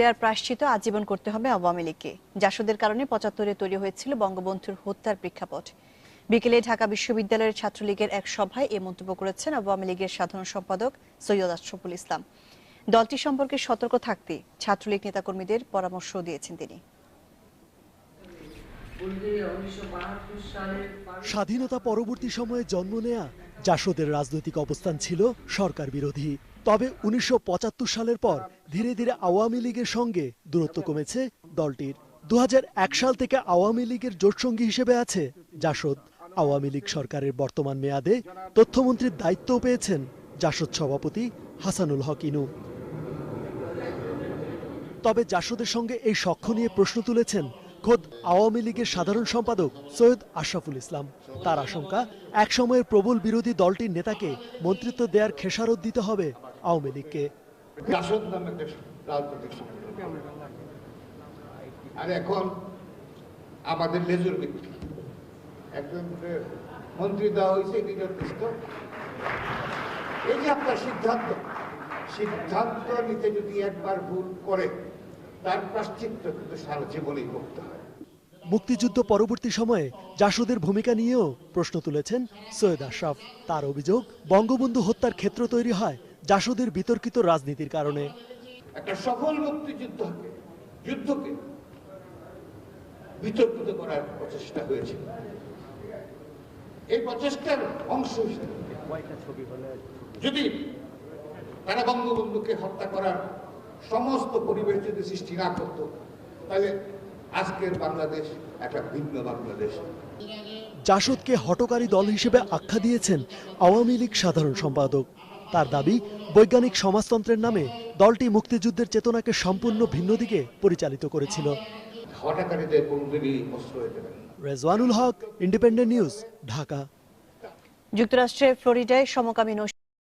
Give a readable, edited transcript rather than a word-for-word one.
দেওয়ার প্রায়শ্চিত্ত আজীবন করতে হবে আওয়ামী লীগকে। জাসদের কারণে ৭৫-এ তৈরি হয়েছিল বঙ্গবন্ধুর হত্যার প্রেক্ষাপট। বিকেলে ঢাকা বিশ্ববিদ্যালয়ের ছাত্রলীগের এক সভায় এ মন্তব্য করেছেন আওয়ামী লীগের সাধারণ সম্পাদক সৈয়দ আশরাফুল ইসলাম। দলটি সম্পর্কে সতর্ক থাকতে ছাত্রলীগ নেতাকর্মীদের পরামর্শ দিয়েছেন তিনি। স্বাধীনতা পরবর্তী সময়ে জন্ম নেয়া জাসদের রাজনৈতিক অবস্থান ছিল সরকার বিরোধী। তবে ১৯৭৫ সালের পর ধীরে ধীরে আওয়ামী লীগের সঙ্গে দূরত্ব কমেছে দলটির। ২০০১ সাল থেকে আওয়ামী লীগের জোটসঙ্গী হিসেবে আছে জাসদ। আওয়ামী লীগ সরকারের বর্তমান মেয়াদে তথ্যমন্ত্রীর দায়িত্বও পেয়েছেন জাসদ সভাপতি হাসানুল হক ইনু। তবে জাসদের সঙ্গে এই সখ্য নিয়ে প্রশ্ন তুলেছেন খোদ আওয়ামী লীগের সাধারণ সম্পাদক সৈয়দ আশরাফুল ইসলাম। তার আশঙ্কা, একসময়ের প্রবল বিরোধী দলটির নেতাকে মন্ত্রিত্ব দেওয়ার খেসারত দিতে হবে আওয়ামী লীগকে। আর এখন আমাদের মেজর ব্যক্তি একজন মন্ত্রী দেওয়া হয়েছে, এই যে আপনার সিদ্ধান্ত নিতে যদি একবার ভুল করে তার প্রায়শ্চিত্ত কিন্তু সারা জীবনেই করতে হয়। মুক্তিযুদ্ধ পরবর্তী সময়ে জাসদের ভূমিকা নিয়েও প্রশ্ন তুলেছেন সৈয়দ আশরাফ। তার অভিযোগ, বঙ্গবন্ধু হত্যার ক্ষেত্র তৈরি হয় জাসদের বিতর্কিত রাজনীতির কারণে। একটা সফল যুদ্ধকে বিতর্কিত করার প্রচেষ্টা হয়েছিল। এই প্রচেষ্টার অংশ হিসেবে যদি তারা বঙ্গবন্ধুকে হত্যা করার সমস্ত পরিবেশ যদি সৃষ্টি না করত, তাহলে আজকের বাংলাদেশ একটা ভিন্ন বাংলাদেশ। জাসদকে হঠকারী দল হিসেবে আখ্যা দিয়েছেন আওয়ামী লীগ সাধারণ সম্পাদক। তার দাবি, বৈজ্ঞানিক সমাজতন্ত্রের নামে দলটি মুক্তিযুদ্ধের চেতনাকে সম্পূর্ণ ভিন্ন দিকে পরিচালিত করেছিল। হঠকারীদের কোনদিনই প্রশ্রয় দেবেন না। রেজওয়ানুল হক, ইন্ডিপেন্ডেন্ট নিউজ, ঢাকা। যুক্তরাষ্ট্রের ফ্লোরিডায় সমকামী